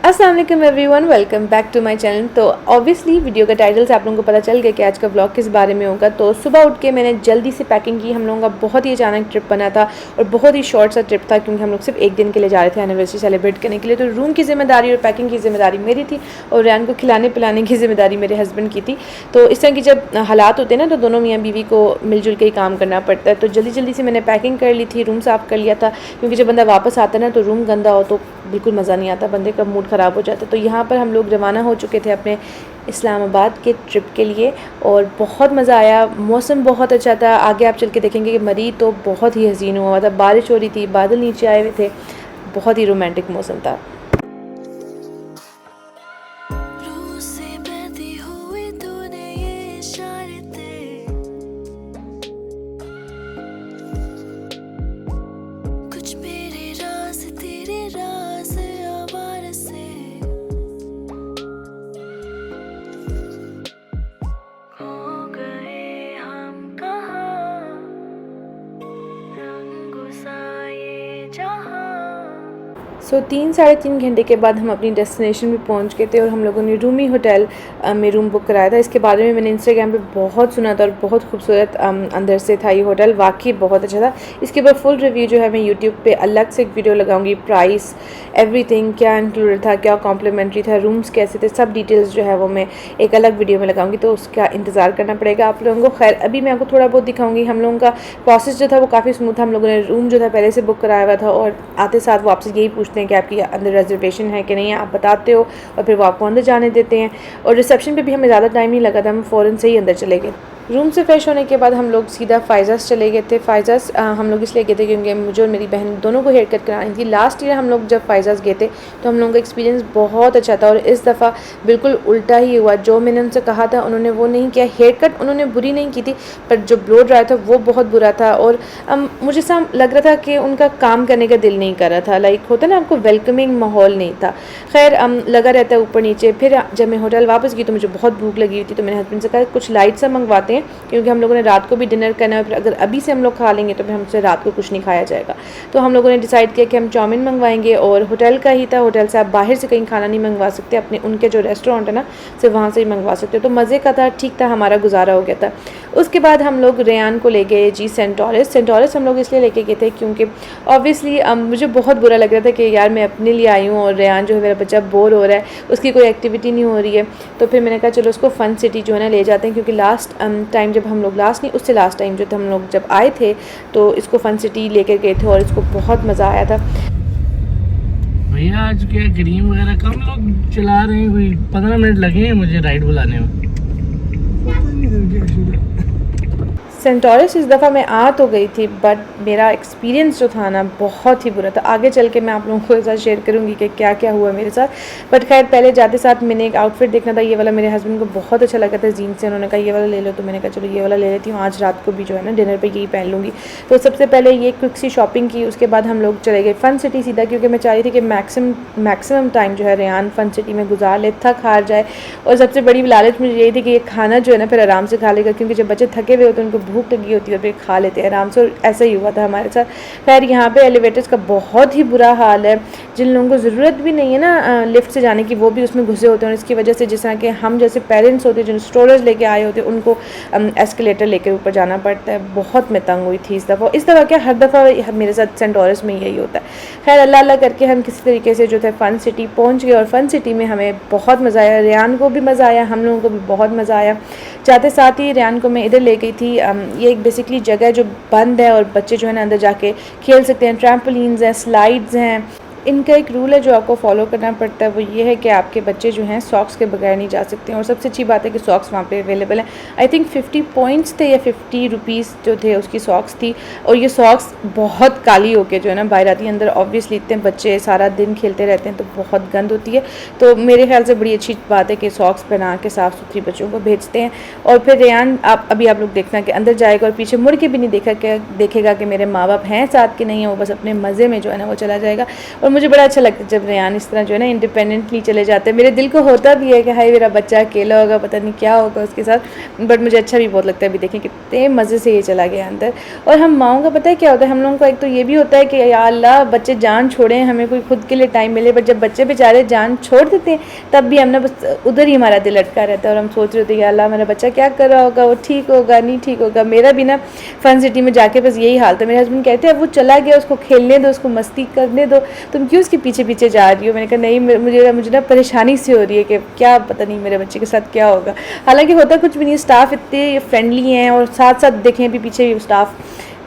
अस्सलाम वालेकुम everyone, welcome back to my channel. तो ऑब्वियसली वीडियो का टाइटल से आप लोगों को पता चल गया कि आज का व्लॉग किस बारे में होगा। तो सुबह उठ के मैंने जल्दी से पैकिंग की। हम लोगों का बहुत ही अचानक ट्रिप बना था और बहुत ही शॉर्ट सा ट्रिप था, क्योंकि हम लोग सिर्फ एक दिन के लिए जा रहे थे एनिवर्सरी सेलिब्रेट करने के लिए। तो रूम की जिम्मेदारी और पैकिंग की जिम्मेदारी मेरी थी और रैन को खिलाने पिलाने की जिम्मेदारी मेरे हस्बैंड की थी। तो इस तरह की जब हालात होते हैं ना, तो दोनों मियाँ बीवी को मिलजुल के ही काम करना पड़ता है। तो जल्दी जल्दी से मैंने पैकिंग कर ली थी, रूम साफ़ कर लिया था, क्योंकि जब बंदा वापस आता है ना तो रूम गंदा हो तो बिल्कुल मज़ा नहीं आता, बंदे का मूड ख़राब हो जाता है। तो यहाँ पर हम लोग रवाना हो चुके थे अपने इस्लामाबाद के ट्रिप के लिए और बहुत मज़ा आया। मौसम बहुत अच्छा था, आगे आप चल के देखेंगे कि मरी तो बहुत ही हसीन हुआ था, बारिश हो रही थी, बादल नीचे आए हुए थे, बहुत ही रोमांटिक मौसम था। सो 3 साढ़े 3 घंटे के बाद हम अपनी डेस्टिनेशन में पहुंच गए थे और हम लोगों ने रूमी होटल में रूम बुक कराया था। इसके बारे में मैंने इंस्टाग्राम पे बहुत सुना था और बहुत खूबसूरत अंदर से था ये होटल, वाकई बहुत अच्छा था। इसके ऊपर फुल रिव्यू जो है मैं यूट्यूब पे अलग से एक वीडियो लगाऊंगी, प्राइस एवरीथिंग क्या इंक्लूडेड था, क्या कॉम्प्लीमेंट्री था, रूम्स कैसे थे, सब डिटेल्स जो है वो मैं एक अलग वीडियो में लगाऊंगी, तो उसका इंतज़ार करना पड़ेगा आप लोगों को। खैर अभी मैं आपको थोड़ा बहुत दिखाऊँगी। हम लोगों का प्रोसेस जो था वो काफ़ी स्मूथ था। हम लोगों ने रूम जो था पहले से बुक कराया हुआ था और आते साथ वो आपसे यही पूछते हैं कि आपकी अंदर रिजर्वेशन है कि नहीं, आप बताते हो और फिर वो आपको अंदर जाने देते हैं। और रिसेप्शन पे भी हमें ज़्यादा टाइम नहीं लगा था, हम फ़ौरन से ही अंदर चले गए। रूम से फ्रेश होने के बाद हम लोग सीधा फ़ायज़ास चले गए थे। फ़ायज़ास हम लोग इसलिए गए थे क्योंकि मुझे और मेरी बहन दोनों को हेयर कट करानी थी। लास्ट ईयर हम लोग जब फ़ायज़ास गए थे तो हम लोगों का एक्सपीरियंस बहुत अच्छा था और इस दफ़ा बिल्कुल उल्टा ही हुआ। जो मैंने उनसे कहा था उन्होंने वो नहीं किया। हेयर कट उन्होंने बुरी नहीं की थी, पर जो ब्लो ड्राई था वो बहुत बुरा था और मुझे सा लग रहा था कि उनका काम करने का दिल नहीं कर रहा था। लाइक होता ना, आपको वेलकमिंग माहौल नहीं था। खैर लगा रहता है ऊपर नीचे। फिर जब मैं होटल वापस गई तो मुझे बहुत भूख लगी हुई थी, तो मैंने हस्बैंड से कहा कुछ लाइट सा मंगवाते हैं, क्योंकि हम लोगों ने रात को भी डिनर करना है। फिर अगर अभी से हम लोग खा लेंगे तो फिर हमसे रात को कुछ नहीं खाया जाएगा। तो हम लोगों ने डिसाइड किया कि हम चाउमीन मंगवाएंगे और होटल का ही था। होटल से आप बाहर से कहीं खाना नहीं मंगवा सकते, अपने उनके जो रेस्टोरेंट है ना सिर्फ वहाँ से ही मंगवा सकते हो। तो मज़े का था, ठीक था, हमारा गुजारा हो गया था। उसके बाद हम लोग रेयान को ले गए जी सेंटोरस। सेंटोरस हम लोग इसलिए लेके गए थे क्योंकि ऑब्वियसली मुझे बहुत बुरा लग रहा था कि यार मैं अपने लिए आई हूँ और रेयान जो है मेरा बच्चा बोर हो रहा है, उसकी कोई एक्टिविटी नहीं हो रही है। तो फिर मैंने कहा चलो उसको फ़न सिटी जो है ना ले जाते हैं, क्योंकि लास्ट टाइम जब हम लोग लास्ट नहीं उससे लास्ट टाइम जो हम लोग जब आए थे तो इसको फ़न सिटी लेकर गए थे और इसको बहुत मज़ा आया था। भैया आज क्या क्रीम वगैरह कम लोग चला रहे हैं, कोई 15 मिनट लगे हैं मुझे राइड बुलाने में। सेंटोरस इस दफ़ा मैं आ तो गई थी, बट मेरा एक्सपीरियंस जो था ना बहुत ही बुरा था। आगे चल के मैं आप लोगों को साथ शेयर करूँगी कि क्या क्या हुआ मेरे साथ। बट खैर पहले जाते साथ मैंने एक आउटफिट देखना था, ये वाला मेरे हस्बैंड को बहुत अच्छा लगा था जीन्स से। उन्होंने कहा ये वाला ले लो, तो मैंने कहा चलो ये वाला ले लेती हूँ, आज रात को भी जो है ना डिनर पर यही पहन लूँगी। तो सबसे पहले ये क्विक सी शॉपिंग की, उसके बाद हम लोग चले गए फ़न सिटी सीधा, क्योंकि मैं चाह रही थी कि मैक्सिमम टाइम जो है रेयान फ़न सिटी में गुजार ले, थक हार जाए। और सबसे बड़ी लालच मुझे यही थी कि ये खाना जो है ना फिर आराम से खा लेगा, क्योंकि जब बच्चे थके हुए होते हैं उनको भूख लगी होती है, फिर खा लेते हैं आराम से, और ऐसा ही हुआ था हमारे साथ। खैर यहाँ पे एलिवेटर्स का बहुत ही बुरा हाल है। जिन लोगों को ज़रूरत भी नहीं है ना लिफ्ट से जाने की, वो भी उसमें घुसे होते हैं। और इसकी वजह से जिस तरह के हम जैसे पेरेंट्स होते हैं जो स्टोरेज लेके आए होते हैं, उनको एस्केलेटर लेकर ऊपर जाना पड़ता है। बहुत मैं तंग हुई थी इस दफ़ा क्या हर दफ़ा मेरे साथ सेंटोरस में यही होता है। खैर अल्लाह अल्लाह करके हम किसी तरीके से जो थे फ़न सिटी पहुँच गए और फ़न सिटी में हमें बहुत मज़ा आया, रेयान को भी मज़ा आया, हम लोगों को भी बहुत मज़ा आया। जाते साथ ही रेयान को मैं इधर ले गई थी, ये एक बेसिकली जगह जो बंद है और बच्चे जो है ना अंदर जाके खेल सकते हैं। ट्रैम्पोलिन्स हैं, स्लाइड्स हैं। इनका एक रूल है जो आपको फॉलो करना पड़ता है, वो ये है कि आपके बच्चे जो हैं सॉक्स के बगैर नहीं जा सकते हैं। और सबसे अच्छी बात है कि सॉक्स वहाँ पे अवेलेबल हैं। आई थिंक 50 पॉइंट्स थे या 50 रुपीज़ जो थे उसकी सॉक्स थी। और ये सॉक्स बहुत काली होके जो है ना बाहर आती है। अंदर ऑब्वियसली इतने बच्चे सारा दिन खेलते रहते हैं तो बहुत गंद होती है। तो मेरे ख्याल से बड़ी अच्छी बात है कि सॉक्स पहना के साफ़ सुथरी बच्चों को भेजते हैं। और फिर रेयान आप लोग देखना कि अंदर जाएगा और पीछे मुड़ के भी नहीं देखेगा कि मेरे माँ बाप हैं साथ कि नहीं है, वो बस अपने मज़े में जो है ना वो चला जाएगा। और मुझे बड़ा अच्छा लगता है जब रेयान इस तरह जो है ना इंडिपेंडेंटली चले जाते हैं। मेरे दिल को होता भी है कि हाय मेरा बच्चा अकेला होगा, पता नहीं क्या होगा उसके साथ, बट मुझे अच्छा भी बहुत लगता है। अभी देखें कितने मज़े से ये चला गया अंदर। और हम माओं का पता है क्या होता है, हम लोगों का एक तो ये भी होता है कि या अल्लाह बच्चे जान छोड़ें, हमें कोई खुद के लिए टाइम मिले, बट जब बच्चे बेचारे जान छोड़ देते हैं तब भी हम ना बस उधर ही हमारा दिल अटका रहता है और हम सोच रहे होते हैं या अल्लाह मेरा बच्चा क्या कर रहा होगा, वो ठीक होगा नहीं ठीक होगा। मेरा भी ना फ़न सिटी में जाके बस यही हाल था। मेरे हस्बैंड कहते हैं वो चला गया, उसको खेलने दो, उसको मस्ती करने दो, तुम क्यों उसके पीछे पीछे जा रही हो। मैंने कहा नहीं, मुझे ना परेशानी सी हो रही है कि क्या पता नहीं मेरे बच्चे के साथ क्या होगा। हालांकि होता कुछ भी नहीं, स्टाफ इतने फ्रेंडली हैं और साथ साथ देखें अभी पीछे भी स्टाफ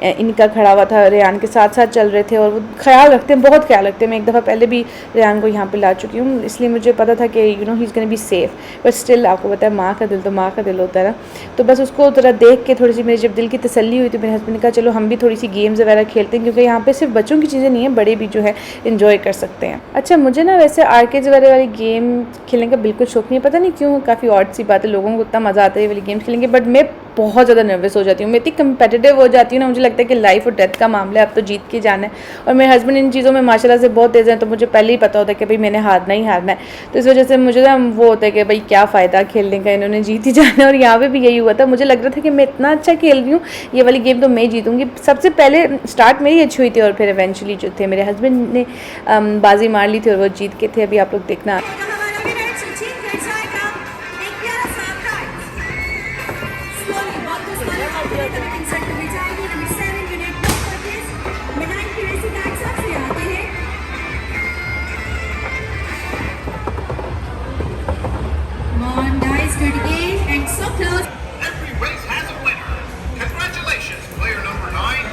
इनका खड़ा हुआ था, रेयान के साथ साथ चल रहे थे और वो ख्याल रखते हैं, बहुत ख्याल रखते हैं। मैं एक दफ़ा पहले भी रेयान को यहाँ पे ला चुकी हूँ, इसलिए मुझे पता था कि you know he is gonna be safe, but still आपको पता है माँ का दिल तो माँ का दिल होता है ना। तो बस उसको ज़रा देख के थोड़ी सी मेरी जब दिल की तसल्ली हुई तो मेरे हस्बैंड ने कहा चलो हम भी थोड़ी सी गेम्स वगैरह खेलते हैं, क्योंकि यहाँ पर सिर्फ बच्चों की चीज़ें नहीं है, बड़े भी जो है इन्जॉय कर सकते हैं। अच्छा, मुझे ना वैसे आर्केड्स वगैरह वाली गेम खेलने का बिल्कुल शौक नहीं है, पता नहीं क्यों, काफ़ी ऑड सी बात है, लोगों को इतना मज़ा आता है ये वाली गेम्स खेलेंगे, बट मैं बहुत ज़्यादा नर्वस हो जाती हूँ, मैं इतनी कंपेटिटिव हो जाती हूँ ना, मुझे लगता है कि लाइफ और डेथ का मामला है, अब तो जीत के जाना है। और मेरे हस्बैंड इन चीज़ों में माशाल्लाह से बहुत तेज़ हैं, तो मुझे पहले ही पता होता है कि भाई मैंने हारना ही हारना है। तो इस वजह से मुझे ना वो होता है कि भाई क्या फ़ायदा खेलने का, इन्होंने जीत ही जाना है। और यहाँ पे भी यही हुआ था, मुझे लग रहा था कि मैं इतना अच्छा खेल रही हूँ, ये वाली गेम तो मैं जीतूँगी। सबसे पहले स्टार्ट मेरी अच्छी हुई थी और फिर इवेंचुअली जो थे मेरे हस्बैंड ने बाजी मार ली थी और वो जीत के थे। अभी आप लोग देखना। Every race has a winner. Congratulations, player number 9.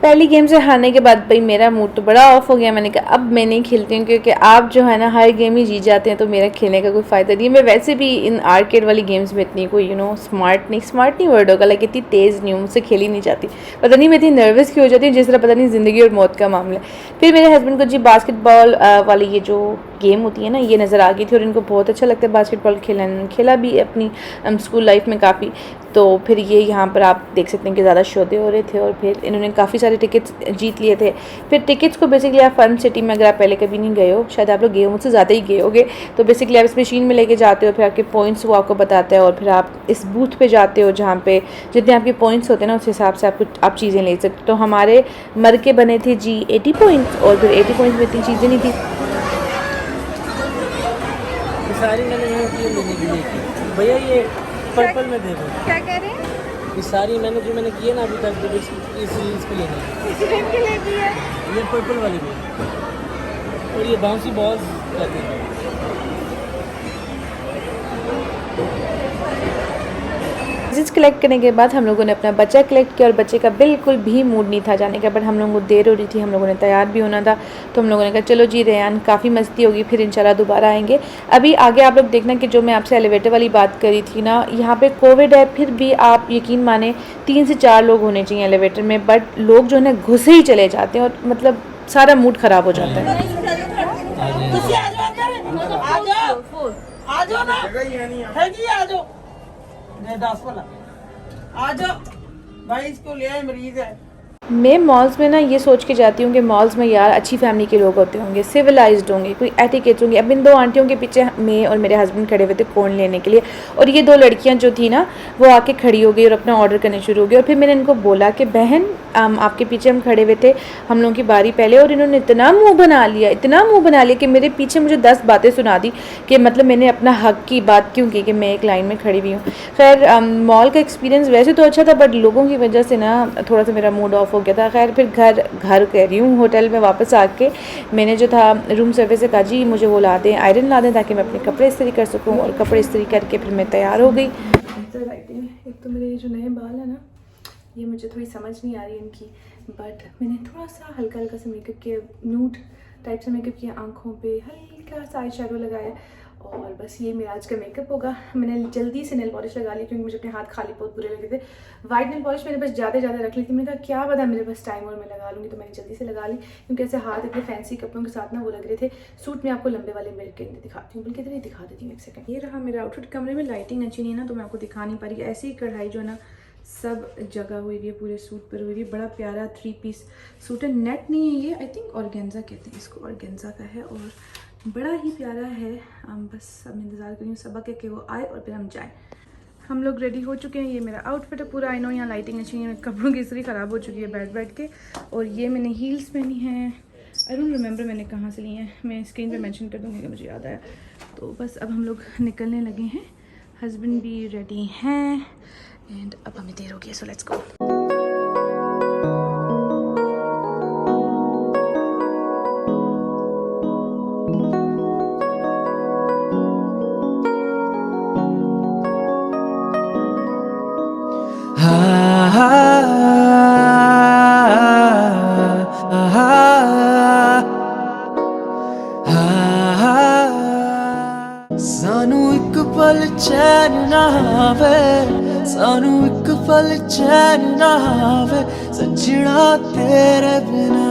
पहली गेम से हारने के बाद भाई मेरा मूड तो बड़ा ऑफ हो गया। मैंने कहा अब मैं नहीं खेलती हूँ, क्योंकि आप जो है ना हर गेम ही जीत जाते हैं, तो मेरा खेलने का कोई फ़ायदा नहीं है। मैं वैसे भी इन आर्केड वाली गेम्स में इतनी कोई स्मार्ट नहीं वर्ड होगा, लाइक इतनी तेज़ नहीं हूँ, मुझसे खेली नहीं जाती। पता नहीं मैं इतनी नर्वस क्यों हो जाती हूँ, जिस तरह पता नहीं ज़िंदगी और मौत का मामला है। फिर मेरे हस्बैंड को जी बास्केटबॉल वाली ये जो गेम होती है ना, ये नज़र आ गई थी और इनको बहुत अच्छा लगता है बास्केटबॉल खेलना, खेला भी अपनी स्कूल लाइफ में काफ़ी। तो फिर ये यहाँ पर आप देख सकते हैं कि ज़्यादा शोधे हो रहे थे और फिर इन्होंने काफ़ी सारे टिकट्स जीत लिए थे। फिर टिकट्स को बेसिकली आप फन सिटी में अगर आप पहले कभी नहीं गए हो, शायद आप लोग गए हो, मुझसे ज़्यादा ही गए होगे, तो बेसिकली आप इस मशीन में लेके जाते हो, फिर आपके पॉइंट्स वो आपको बताता है और फिर आप इस बूथ पे जाते हो जहाँ पे जितने आपके पॉइंट्स होते हैं ना उस हिसाब से आप चीज़ें ले सकते हो। तो हमारे मर के बने थे जी 80 पॉइंट्स और फिर 80 पॉइंट्स में इतनी चीज़ें नहीं थी। सारी मैंने लेने के लिए की भैया, ये पर्पल में दे दो। क्या कह रहे हैं? ये सारी मैंने की है ना अभी तक, तो इस सीरीज के लिए नहीं, इसी गेम के लिए भी है। ये पर्पल वाली भी और ये बाउंसी बॉल्स रहती हैं। चीज़ कलेक्ट करने के बाद हम लोगों ने अपना बच्चा कलेक्ट किया और बच्चे का बिल्कुल भी मूड नहीं था जाने का, बट हम लोगों को देर हो रही थी, हम लोगों ने तैयार भी होना था, तो हम लोगों ने कहा चलो जी रेयान काफ़ी मस्ती होगी, फिर इंशाल्लाह दोबारा आएंगे। अभी आगे आप लोग देखना कि जो मैं आपसे एलिवेटर वाली बात करी थी ना, यहाँ पे कोविड है, फिर भी आप यकीन माने 3 से 4 लोग होने चाहिए एलिवेटर में, बट लोग जो है ना घुसे ही चले जाते हैं और मतलब सारा मूड ख़राब हो जाता है। भाई इसको ले आए, मरीज है। मैं मॉल्स में ना ये सोच के जाती हूँ कि मॉल्स में यार अच्छी फैमिली के लोग होते होंगे, सिविलाइज्ड होंगे, कोई एटिकेट्स होंगे। अब इन 2 आंटियों के पीछे मैं और मेरे हस्बैंड खड़े हुए थे कोन लेने के लिए, और ये 2 लड़कियाँ जो थी ना वो आके खड़ी हो गई और अपना ऑर्डर करने शुरू हो गई। और फिर मैंने इनको बोला कि बहन आपके पीछे हम खड़े हुए थे, हम लोगों की बारी पहले, और इन्होंने इतना मुँह बना लिया कि मेरे पीछे मुझे 10 बातें सुना दी कि मतलब मैंने अपना हक की बात क्यों की कि मैं एक लाइन में खड़ी हुई हूँ। खैर मॉल का एक्सपीरियंस वैसे तो अच्छा था, बट लोगों की वजह से ना थोड़ा सा मेरा मूड ऑफ हो गया था। खैर फिर घर कह रही हूँ, होटल में वापस आके मैंने जो था रूम सर्विस से कहा जी मुझे वो ला दें, आयरन ला दें, ताकि मैं अपने कपड़े इस्त्री कर सकूँ, और कपड़े इस्त्री करके फिर मैं तैयार हो गई। एक तो मेरे जो नए बाल है ना, ये मुझे थोड़ी समझ नहीं आ रही इनकी, बट मैंने थोड़ा सा हल्का सा मेकअप किया, न्यूड टाइप से मेकअप किया, आँखों पे हल्का सा आई शैडो लगाया और बस ये मेरा आज का मेकअप होगा। मैंने जल्दी से नेल पॉलिश लगा ली क्योंकि मुझे अपने हाथ खाली बहुत बुरे लगे थे। वाइट नेल पॉलिश मैंने बस ज़्यादा रख ली थी। मैंने कहा क्या पता मेरे पास टाइम और मैं लगा लूँगी, तो मैंने जल्दी से लगा ली क्योंकि ऐसे हाथ इतने फैंसी कपड़ों के साथ ना वो लग रहे थे। सूट में आपको लंबे वाले मेरे के दिखाती हूँ, बल्कि इधर ही दिखा देती हूँ, एक सेकंड। ये रहा मेरा आउटफिट। कमरे में लाइटिंग अच्छी नहीं है ना तो मैं आपको दिखा नहीं पा रही। ऐसी ही कढ़ाई जो है ना सब जगह हुई है, पूरे सूट पर हुई है। बड़ा प्यारा 3 पीस सूट है, नेट नहीं है ये, आई थिंक ऑर्गेन्जा कहते हैं इसको, ऑर्गेन्जा का है और बड़ा ही प्यारा है। बस अब इंतज़ार करी हूँ सबक है कि वो आए और फिर हम जाएँ। हम लोग रेडी हो चुके हैं। ये मेरा आउटफिट है पूरा। आई नो यहाँ लाइटिंग अच्छी नहीं है, कपड़ों की इस्त्री ख़राब हो चुकी है बैठ के। और ये मैंने हील्स पहनी हैं, आई डोंट रिमेंबर मैंने कहाँ से ली हैं, मैं स्क्रीन पे मेंशन कर दूँगी कि मुझे याद आया। तो बस अब हम लोग निकलने लगे हैं, हस्बैंड भी रेडी हैं एंड अब हमें देर हो गई, सो लेट्स गो। सानू एक पल चैन ना आवे, सानू एक पल चैन ना आवे, सजना तेरे बिना,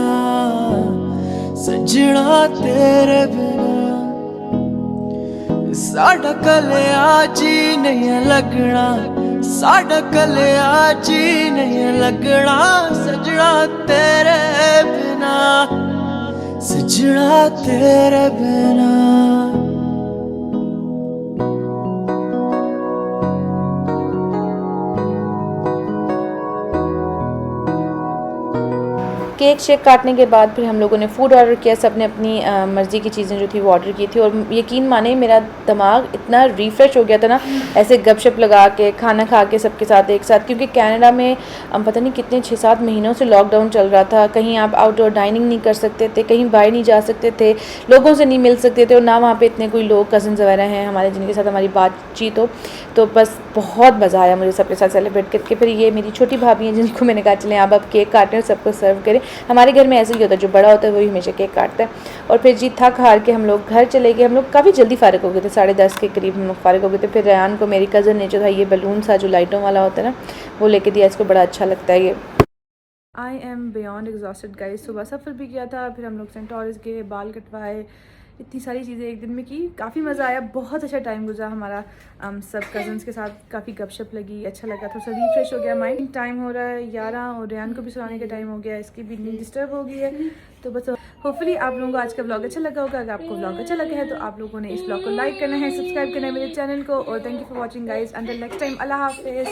सजना तेरे बिना। साडा कलिया जी नहीं लगना, साडा कलिया जी नहीं लगना, सजना तेरे बिना, सजना तेरे बिना। केक शेक काटने के बाद फिर हम लोगों ने फ़ूड ऑर्डर किया। सब ने अपनी मर्ज़ी की चीज़ें जो थी वो ऑर्डर की थी और यकीन माने मेरा दिमाग इतना रिफ़्रेश हो गया था ना ऐसे गपशप लगा के खाना खा के सबके साथ एक साथ, क्योंकि कनाडा में पता नहीं कितने 6-7 महीनों से लॉकडाउन चल रहा था। कहीं आप आउटडोर डाइनिंग नहीं कर सकते थे, कहीं बाहर नहीं जा सकते थे, लोगों से नहीं मिल सकते थे और ना वहाँ पर इतने कोई लोग कज़न्स वगैरह हैं हमारे जिनके साथ हमारी बातचीत हो। तो बस बहुत मज़ा आया मुझे सबके साथ सेलिब्रेट करके। फिर ये मेरी छोटी भाभी हैं जिनको मैंने कहा चलें अब केक काटें और सबको सर्व करें। हमारे घर में ऐसे ही होता है, जो बड़ा होता है वही हमेशा केक काटता है। और फिर जी थक हार के हम लोग घर चले गए। हम लोग काफ़ी जल्दी फ़ारिग हो गए थे, 10:30 के करीब हम लोग फ़ारिग हो गए थे। फिर रेहान को मेरी कज़न ने जो था ये बैलून सा जो लाइटों वाला होता है ना वो लेके दिया, इसको बड़ा अच्छा लगता है ये। I am beyond exhausted guys. सुबह सफ़र भी किया था, फिर हम लोग सेंट टॉरेस गए, बाल कटवाए, इतनी सारी चीज़ें एक दिन में की। काफ़ी मज़ा आया, बहुत अच्छा टाइम गुजरा हमारा सब कज़न्स के साथ। काफ़ी गपशप लगी, अच्छा लगा, थोड़ा सा रिफ्रेश हो गया माइंड। टाइम हो रहा है 11 और रेहान को भी सुलाने का टाइम हो गया, इसकी भी नींद डिस्टर्ब हो गई है। तो बस होपफुली आप लोगों को आज का व्लॉग अच्छा लगा होगा। अगर आपको व्लॉग अच्छा लगा है तो आप लोगों ने इस व्लॉग को लाइक करना है, सब्सक्राइब करना है मेरे चैनल को। और thank you for watching guys. Until next time, अल्लाह हाफिज़।